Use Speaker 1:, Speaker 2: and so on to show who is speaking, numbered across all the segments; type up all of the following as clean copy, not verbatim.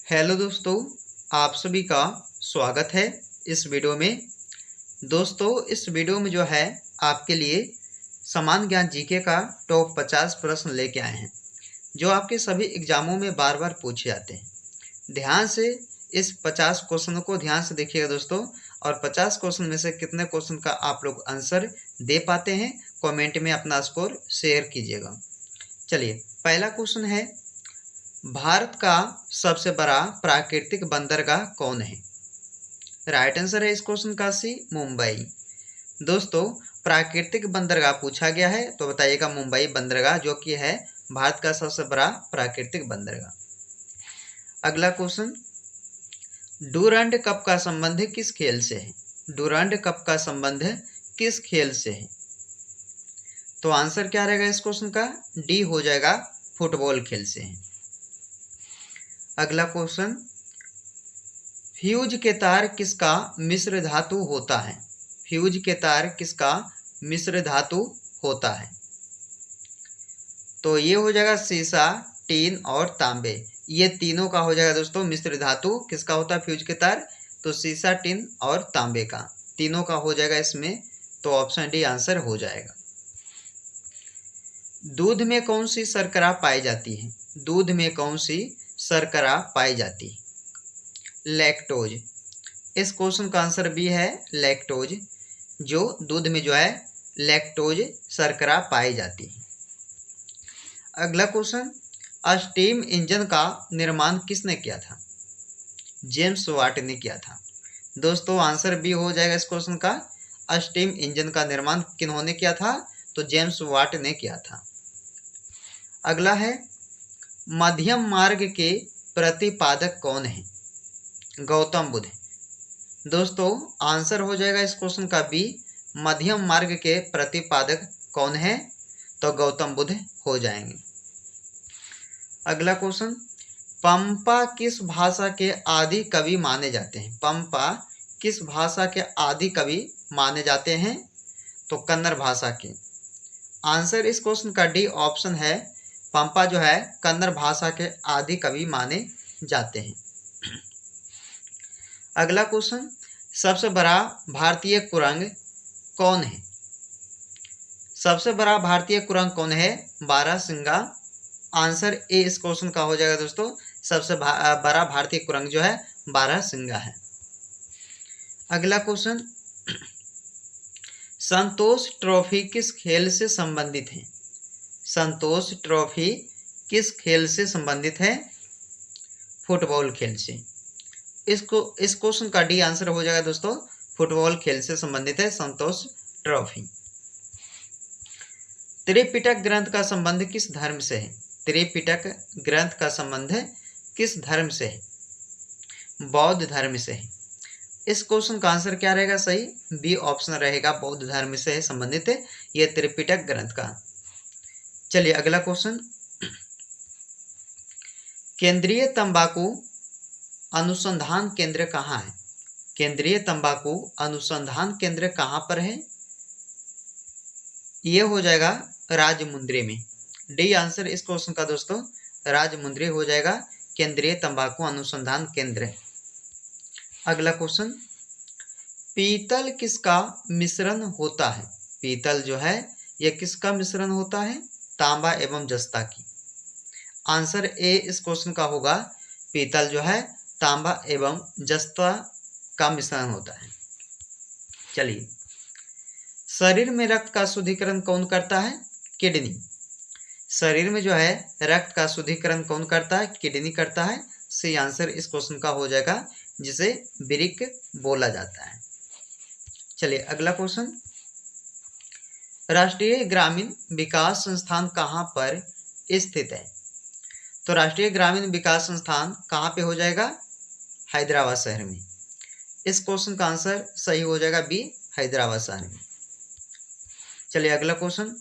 Speaker 1: Hello दोस्तों, आप सभी का स्वागत है इस वीडियो में। दोस्तों, इस वीडियो में जो है आपके लिए सामान्य ज्ञान जीके का टॉप 50 प्रश्न लेके आए हैं जो आपके सभी एग्जामों में बार बार पूछे जाते हैं। ध्यान से इस 50 क्वेश्चनों को ध्यान से देखिएगा दोस्तों, और 50 क्वेश्चन में से कितने क्वेश्चन का आप लोग आंसर दे पाते हैं कमेंट में अपना स्कोर शेयर कीजिएगा। चलिए, पहला क्वेश्चन है, भारत का सबसे बड़ा प्राकृतिक बंदरगाह कौन है? राइट आंसर है इस क्वेश्चन का सी, मुंबई। दोस्तों, प्राकृतिक बंदरगाह पूछा गया है तो बताइएगा मुंबई बंदरगाह, जो कि है भारत का सबसे बड़ा प्राकृतिक बंदरगाह। अगला क्वेश्चन, डूरंड कप का संबंध किस खेल से है? डूरंड कप का संबंध किस खेल से है? तो आंसर क्या रहेगा इस क्वेश्चन का? डी हो जाएगा, फुटबॉल खेल से है। अगला क्वेश्चन, फ्यूज के तार किसका मिश्र धातु होता है? फ्यूज के तार किसका मिश्र धातु होता है? तो ये हो जाएगा सीसा, टीन और तांबे। ये तीनों का हो जाएगा दोस्तों मिश्र धातु। किसका होता है फ्यूज के तार? तो सीसा, टीन और तांबे का, तीनों का हो जाएगा इसमें। तो ऑप्शन डी आंसर हो जाएगा। दूध में कौन सी शर्करा पाई जाती है? दूध में कौन सी शर्करा पाई जाती है? लैक्टोज। इस क्वेश्चन का आंसर बी है, लैक्टोज। जो दूध में जो है लैक्टोज शर्करा पाई जाती है। अगला क्वेश्चन, स्टीम इंजन का निर्माण किसने किया था? जेम्स वाट ने किया था। दोस्तों, आंसर बी हो जाएगा इस क्वेश्चन का। स्टीम इंजन का निर्माण किन्होंने किया था? तो जेम्स वाट ने किया था। अगला है, मध्यम मार्ग के प्रतिपादक कौन है? गौतम बुद्ध। दोस्तों, आंसर हो जाएगा इस क्वेश्चन का बी, मध्यम मार्ग के प्रतिपादक कौन है? तो गौतम बुद्ध हो जाएंगे। अगला क्वेश्चन, पंपा किस भाषा के आदि कवि माने जाते हैं? पंपा किस भाषा के आदि कवि माने जाते हैं? तो कन्नड़ भाषा के। आंसर इस क्वेश्चन का डी ऑप्शन है, पंपा जो है कन्नड़ भाषा के आदि कवि माने जाते हैं। अगला क्वेश्चन, सबसे बड़ा भारतीय कुरंग कौन है? सबसे बड़ा भारतीय कुरंग कौन है? बारहसिंगा। आंसर ए इस क्वेश्चन का हो जाएगा दोस्तों। सबसे बड़ा भारतीय कुरंग जो है बारहसिंगा है। अगला क्वेश्चन, संतोष ट्रॉफी किस खेल से संबंधित है? संतोष ट्रॉफी किस खेल से संबंधित है? फुटबॉल खेल से। इस क्वेश्चन का डी आंसर हो जाएगा दोस्तों, फुटबॉल खेल से संबंधित है संतोष ट्रॉफी। त्रिपिटक ग्रंथ का संबंध किस धर्म से है? त्रिपिटक ग्रंथ का संबंध किस धर्म से है? बौद्ध धर्म से है। इस क्वेश्चन का आंसर क्या रहेगा सही? बी ऑप्शन रहेगा, बौद्ध धर्म से है संबंधित है ये त्रिपिटक ग्रंथ का। चलिए, अगला क्वेश्चन, केंद्रीय तंबाकू अनुसंधान केंद्र कहाँ है? केंद्रीय तंबाकू अनुसंधान केंद्र कहाँ पर है? ये हो जाएगा राजमुंद्री में। डी आंसर इस क्वेश्चन का दोस्तों राजमुंद्री हो जाएगा, केंद्रीय तंबाकू अनुसंधान केंद्र। अगला क्वेश्चन, पीतल किसका मिश्रण होता है? पीतल जो है यह किसका मिश्रण होता है? तांबा एवं जस्ता की। आंसर ए इस क्वेश्चन का होगा, पीतल जो है तांबा एवं जस्ता का मिश्रण होता है। चलिए, शरीर में रक्त का शुद्धिकरण कौन करता है? किडनी। शरीर में जो है रक्त का शुद्धिकरण कौन करता है? किडनी करता है। सी आंसर इस क्वेश्चन का हो जाएगा, जिसे वृक्क बोला जाता है। चलिए, अगला क्वेश्चन, राष्ट्रीय ग्रामीण विकास संस्थान कहाँ पर स्थित है? तो राष्ट्रीय ग्रामीण विकास संस्थान कहाँ पे हो जाएगा? हैदराबाद शहर में। इस क्वेश्चन का आंसर सही हो जाएगा बी, हैदराबाद शहर में। चलिए, अगला क्वेश्चन,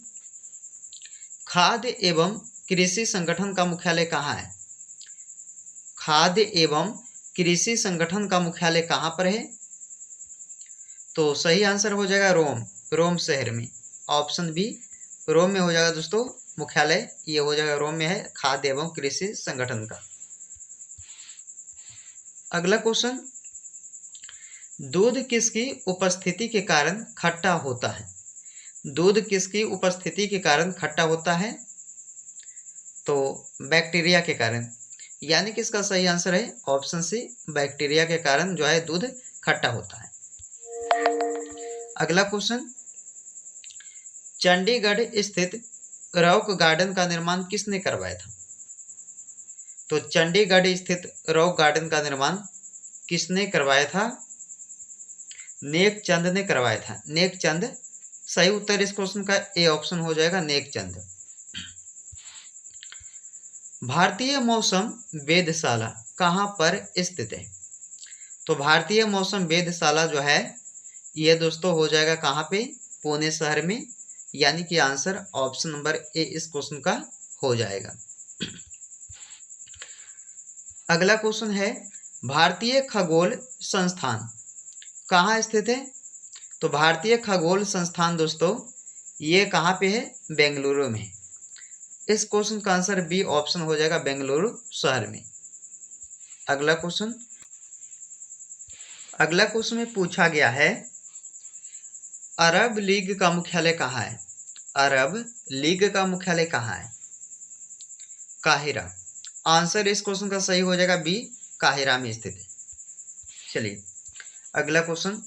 Speaker 1: खाद्य एवं कृषि संगठन का मुख्यालय कहाँ है? खाद्य एवं कृषि संगठन का मुख्यालय कहाँ पर है? तो सही आंसर हो जाएगा रोम, रोम शहर में। ऑप्शन बी रोम में हो जाएगा दोस्तों मुख्यालय, ये हो जाएगा रोम में है खाद्य एवं कृषि संगठन का। अगला क्वेश्चन, दूध किसकी उपस्थिति के कारण खट्टा होता है? दूध किसकी उपस्थिति के कारण खट्टा होता है? तो बैक्टीरिया के कारण, यानी कि इसका सही आंसर है ऑप्शन सी, बैक्टीरिया के कारण जो है दूध खट्टा होता है। अगला क्वेश्चन, चंडीगढ़ स्थित रॉक गार्डन का निर्माण किसने करवाया था? तो चंडीगढ़ स्थित रॉक गार्डन का निर्माण किसने करवाया था? नेक चंद ने करवाया था। नेक चंद सही उत्तर इस क्वेश्चन का ए ऑप्शन हो जाएगा, नेक चंद। भारतीय मौसम वेधशाला कहाँ पर स्थित है? तो भारतीय मौसम वेधशाला जो है ये दोस्तों हो जाएगा कहाँ पे? पुणे शहर में, यानी कि आंसर ऑप्शन नंबर ए इस क्वेश्चन का हो जाएगा। अगला क्वेश्चन है, भारतीय खगोल संस्थान कहाँ स्थित है? तो भारतीय खगोल संस्थान दोस्तों ये कहाँ पे है? बेंगलुरु में। इस क्वेश्चन का आंसर बी ऑप्शन हो जाएगा, बेंगलुरु शहर में। अगला क्वेश्चन में पूछा गया है, अरब लीग का मुख्यालय कहाँ है? अरब लीग का मुख्यालय कहाँ है? काहिरा। आंसर इस क्वेश्चन का सही हो जाएगा बी, काहिरा में स्थित है। चलिए अगला क्वेश्चन,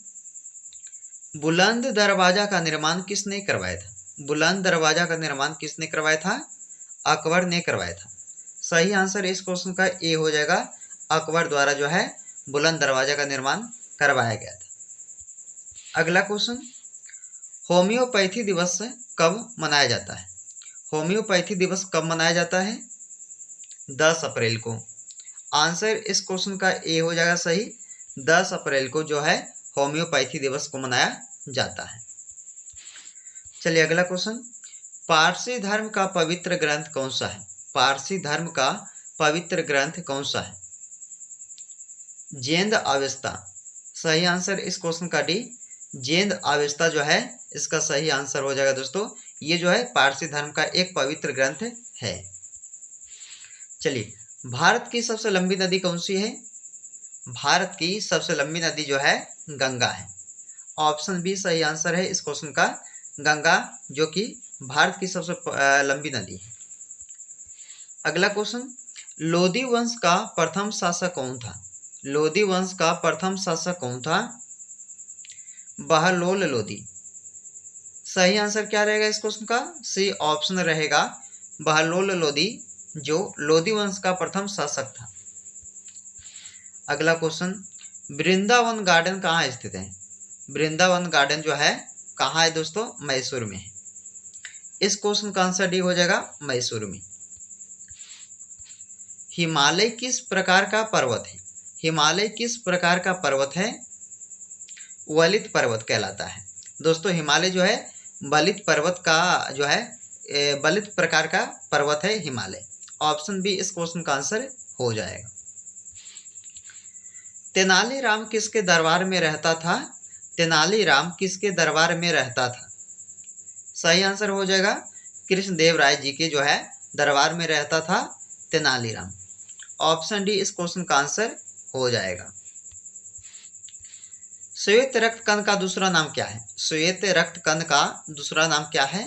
Speaker 1: बुलंद दरवाजा का निर्माण किसने करवाया था? बुलंद दरवाजा का निर्माण किसने करवाया था? अकबर ने करवाया था। सही आंसर इस क्वेश्चन का ए हो जाएगा, अकबर द्वारा जो है बुलंद दरवाजा का निर्माण करवाया गया था। अगला क्वेश्चन, होम्योपैथी दिवस कब मनाया जाता है? होम्योपैथी दिवस कब मनाया जाता है? 10 अप्रैल को। आंसर इस क्वेश्चन का ए हो जाएगा सही, 10 अप्रैल को जो है होम्योपैथी दिवस को मनाया जाता है। चलिए अगला क्वेश्चन, पारसी धर्म का पवित्र ग्रंथ कौन सा है? पारसी धर्म का पवित्र ग्रंथ कौन सा है? जेंद अवेस्ता। सही आंसर इस क्वेश्चन का डी, जेंद अवेस्ता जो है इसका सही आंसर हो जाएगा दोस्तों। ये जो है पारसी धर्म का एक पवित्र ग्रंथ है। चलिए, भारत की सबसे लंबी नदी कौन सी है? भारत की सबसे लंबी नदी जो है गंगा है। ऑप्शन बी सही आंसर है इस क्वेश्चन का, गंगा जो कि भारत की सबसे लंबी नदी है। अगला क्वेश्चन, लोधी वंश का प्रथम शासक कौन था? लोधी वंश का प्रथम शासक कौन था? बहलोल लोधी। सही आंसर क्या रहेगा इस क्वेश्चन का? सी ऑप्शन रहेगा, बहलोल लोधी जो लोधी वंश का प्रथम शासक था। अगला क्वेश्चन, वृंदावन गार्डन कहाँ स्थित है? वृंदावन गार्डन जो है कहाँ है दोस्तों? मैसूर में है। इस क्वेश्चन का आंसर डी हो जाएगा, मैसूर में। हिमालय किस प्रकार का पर्वत है? हिमालय किस प्रकार का पर्वत है? वलित पर्वत कहलाता है दोस्तों। हिमालय जो है वलित पर्वत का जो है वलित प्रकार का पर्वत है हिमालय। ऑप्शन बी इस क्वेश्चन का आंसर हो जाएगा। तेनालीराम किसके दरबार में रहता था? तेनालीराम किसके दरबार में रहता था? सही आंसर हो जाएगा, कृष्णदेव राय जी के जो है दरबार में रहता था तेनालीराम। ऑप्शन डी इस क्वेश्चन का आंसर हो जाएगा। श्वेत रक्त कण का दूसरा नाम क्या है? श्वेत रक्त कण का दूसरा नाम क्या है?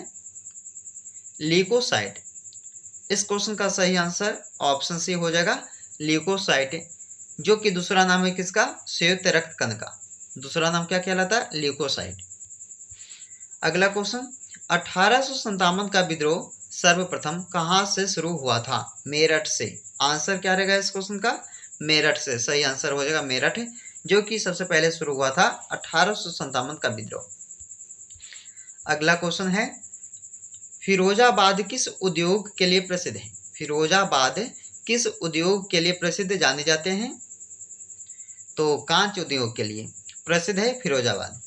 Speaker 1: ल्यूकोसाइट। इस क्वेश्चन का सही आंसर ऑप्शन सी हो जाएगा, ल्यूकोसाइट, जो कि दूसरा नाम है किसका? श्वेत रक्त कण का दूसरा नाम क्या कहलाता है? ल्यूकोसाइट। अगला क्वेश्चन, 1857 का विद्रोह सर्वप्रथम कहाँ से शुरू हुआ था? मेरठ से। आंसर क्या रहेगा इस क्वेश्चन का? मेरठ से। सही आंसर हो जाएगा मेरठ, जो कि सबसे पहले शुरू हुआ था 1857 का विद्रोह। अगला क्वेश्चन है, फिरोजाबाद किस उद्योग के लिए प्रसिद्ध है? फिरोजाबाद किस उद्योग के लिए प्रसिद्ध जाने जाते हैं? तो कांच उद्योग के लिए प्रसिद्ध है फिरोजाबाद।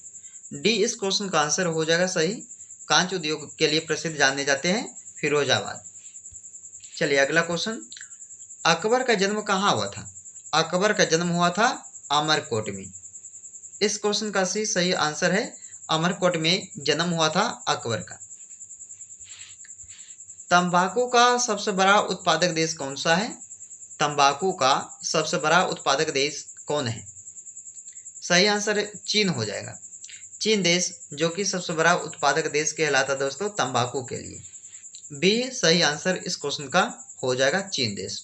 Speaker 1: डी इस क्वेश्चन का आंसर हो जाएगा सही, कांच उद्योग के लिए प्रसिद्ध जाने जाते हैं फिरोजाबाद। चलिए अगला क्वेश्चन, अकबर का जन्म कहाँ हुआ था? अकबर का जन्म हुआ था अमरकोट में। इस क्वेश्चन का सही आंसर है, अमरकोट में जन्म हुआ था अकबर का। तंबाकू का सबसे बड़ा उत्पादक देश कौन सा है? तंबाकू का सबसे बड़ा उत्पादक देश कौन है? सही आंसर चीन हो जाएगा। चीन देश जो कि सबसे बड़ा उत्पादक देश कहलाता है दोस्तों तंबाकू के लिए। बी सही आंसर इस क्वेश्चन का हो जाएगा, चीन देश।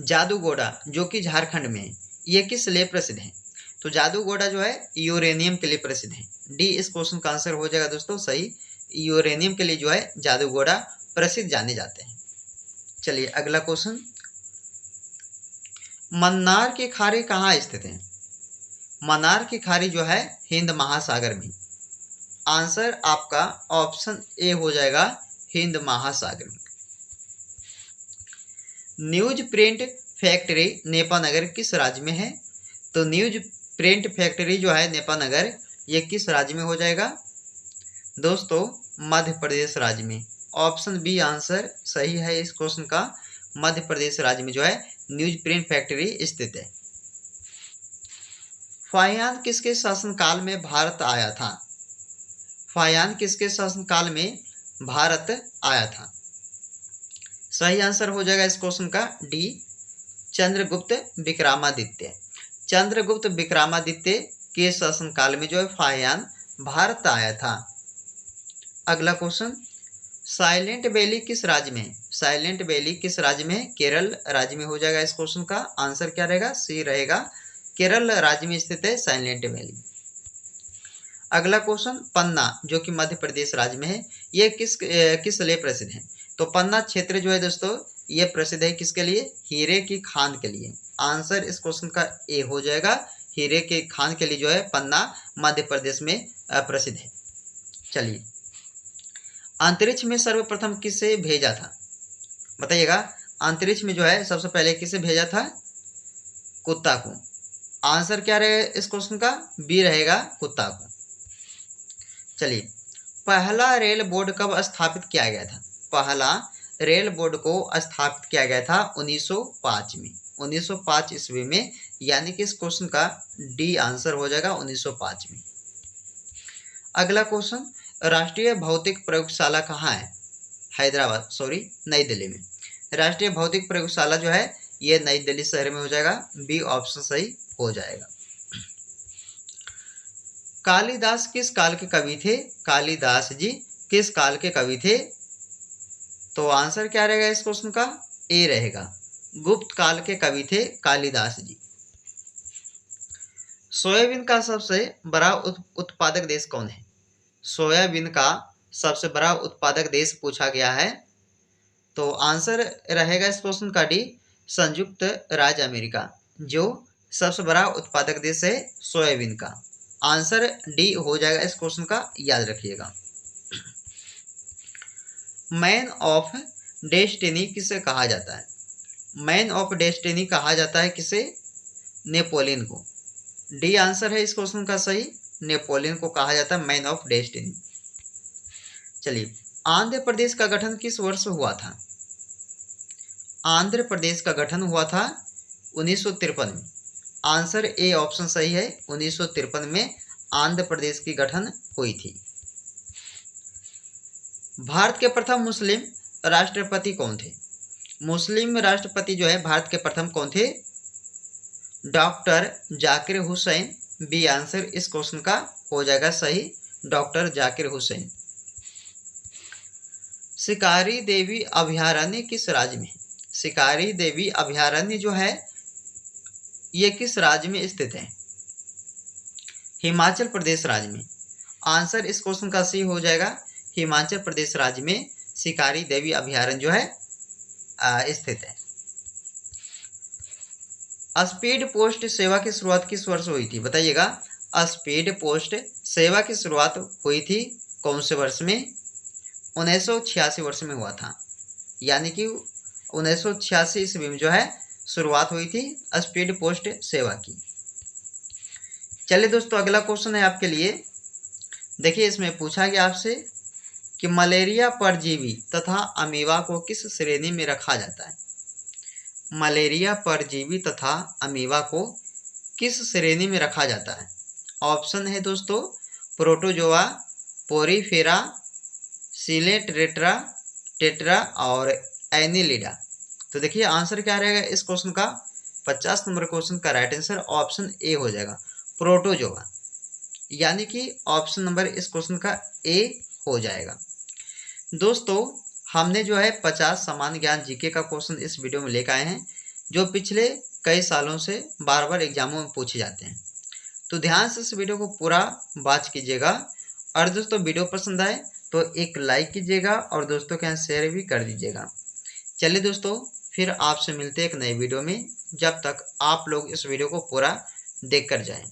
Speaker 1: जादूगोड़ा जो कि झारखंड में है, ये किस लिए प्रसिद्ध है? तो जादूगोड़ा जो है यूरेनियम के लिए प्रसिद्ध है। डी इस क्वेश्चन का आंसर हो जाएगा दोस्तों सही। यूरेनियम के लिए जो है जादूगोड़ा प्रसिद्ध जाने जाते हैं। चलिए अगला क्वेश्चन, मन्नार की खाड़ी कहाँ स्थित है? मन्नार की खाड़ी जो है हिंद महासागर में। आंसर आपका ऑप्शन ए हो जाएगा, हिंद महासागर में। न्यूज प्रिंट फैक्ट्री नेपानगर किस राज्य में है? तो न्यूज प्रिंट फैक्ट्री जो है नेपानगर, ये किस राज्य में हो जाएगा दोस्तों? मध्य प्रदेश राज्य में। ऑप्शन बी आंसर सही है इस क्वेश्चन का। मध्य प्रदेश राज्य में जो है न्यूज प्रिंट फैक्ट्री स्थित है। फाहियान किसके शासनकाल में भारत आया था? फाहियान किसके शासनकाल में भारत आया था? सही आंसर हो जाएगा इस क्वेश्चन का डी, चंद्रगुप्त विक्रमादित्य। चंद्रगुप्त विक्रमादित्य के शासनकाल में जो है फाहियान भारत आया था। अगला क्वेश्चन, साइलेंट वैली किस राज्य में है? साइलेंट वैली किस राज्य में है? केरल राज्य में हो जाएगा इस क्वेश्चन का आंसर क्या रहेगा? सी रहेगा, केरल राज्य में स्थित है साइलेंट वैली। अगला क्वेश्चन, पन्ना जो कि मध्य प्रदेश राज्य में है, ये किस लिए प्रसिद्ध है? तो पन्ना क्षेत्र जो है दोस्तों ये प्रसिद्ध है किसके लिए? हीरे की खान के लिए। आंसर इस क्वेश्चन का ए हो जाएगा, हीरे के खान के लिए जो है पन्ना मध्य प्रदेश में प्रसिद्ध है। चलिए, अंतरिक्ष में सर्वप्रथम किसे भेजा था? बताइएगा, अंतरिक्ष में जो है सबसे पहले किसे भेजा था? कुत्ता को। आंसर क्या रहेगा इस क्वेश्चन का? बी रहेगा, कुत्ता को। चलिए, पहला रेल बोर्ड कब स्थापित किया गया था? पहला रेल बोर्ड को स्थापित किया गया था 1905 में, 1905 ईस्वी में, यानी कि इस क्वेश्चन का डी आंसर हो जाएगा 1905 में। अगला क्वेश्चन, राष्ट्रीय भौतिक प्रयोगशाला कहाँ है? हैदराबाद, सॉरी नई दिल्ली में। राष्ट्रीय भौतिक प्रयोगशाला जो है ये नई दिल्ली शहर में हो जाएगा। बी ऑप्शन सही हो जाएगा। कालिदास किस काल के कवि थे? कालिदास जी किस काल के कवि थे? तो आंसर क्या रहेगा इस क्वेश्चन का? ए रहेगा, गुप्त काल के कवि थे कालिदास जी। सोयाबीन का सबसे बड़ा उत्पादक देश कौन है? सोयाबीन का सबसे बड़ा उत्पादक देश पूछा गया है, तो आंसर रहेगा इस क्वेश्चन का डी, संयुक्त राज्य अमेरिका जो सबसे बड़ा उत्पादक देश है सोयाबीन का। आंसर डी हो जाएगा इस क्वेश्चन का, याद रखिएगा। मैन ऑफ डेस्टिनी किसे कहा जाता है? मैन ऑफ डेस्टिनी कहा जाता है किसे? नेपोलियन को। डी आंसर है इस क्वेश्चन का सही, नेपोलियन को कहा जाता है मैन ऑफ डेस्टिनी। चलिए, आंध्र प्रदेश का गठन किस वर्ष हुआ था? आंध्र प्रदेश का गठन हुआ था 1953 में। आंसर ए ऑप्शन सही है, 1953 में आंध्र प्रदेश की गठन हुई थी। भारत के प्रथम मुस्लिम राष्ट्रपति कौन थे? मुस्लिम राष्ट्रपति जो है भारत के प्रथम कौन थे? Doctor Zakir Hussain. B answer इस क्वेश्चन का हो जाएगा सही, डॉक्टर जाकिर हुसैन। शिकारी देवी अभयारण्य किस राज्य में है? शिकारी देवी अभयारण्य जो है ये किस राज्य में स्थित है? हिमाचल प्रदेश राज्य में। आंसर इस क्वेश्चन का सी हो जाएगा, हिमाचल प्रदेश राज्य में शिकारी देवी अभयारण्य जो है स्थित है। स्पीड पोस्ट सेवा की शुरुआत किस वर्ष हुई थी? बताइएगा, स्पीड पोस्ट सेवा की शुरुआत हुई थी कौन से वर्ष में? 1986 वर्ष में हुआ था, यानी कि 1986 ईस्वी में जो है शुरुआत हुई थी स्पीड पोस्ट सेवा की। चलिए दोस्तों, अगला क्वेश्चन है आपके लिए। देखिए, इसमें पूछा गया आपसे कि मलेरिया परजीवी तथा अमीबा को किस श्रेणी में रखा जाता है? मलेरिया परजीवी तथा अमीबा को किस श्रेणी में रखा जाता है? ऑप्शन है दोस्तों, प्रोटोजोआ, पोरीफेरा, सिलेट्रेट्रा, टेट्रा और एनिलिडा। तो देखिए आंसर क्या रहेगा इस क्वेश्चन का? 50 नंबर क्वेश्चन का राइट आंसर ऑप्शन ए हो जाएगा, प्रोटोजोआ। यानी कि ऑप्शन नंबर इस क्वेश्चन का ए हो जाएगा। दोस्तों, हमने जो है 50 सामान्य ज्ञान जीके का क्वेश्चन इस वीडियो में लेकर आए हैं, जो पिछले कई सालों से बार बार एग्जामों में पूछे जाते हैं। तो ध्यान से इस वीडियो को पूरा वॉच कीजिएगा। और दोस्तों, वीडियो पसंद आए तो एक लाइक कीजिएगा और दोस्तों के यहाँ शेयर भी कर दीजिएगा। चलिए दोस्तों, फिर आपसे मिलते हैं एक नए वीडियो में। जब तक आप लोग इस वीडियो को पूरा देख कर जाएं।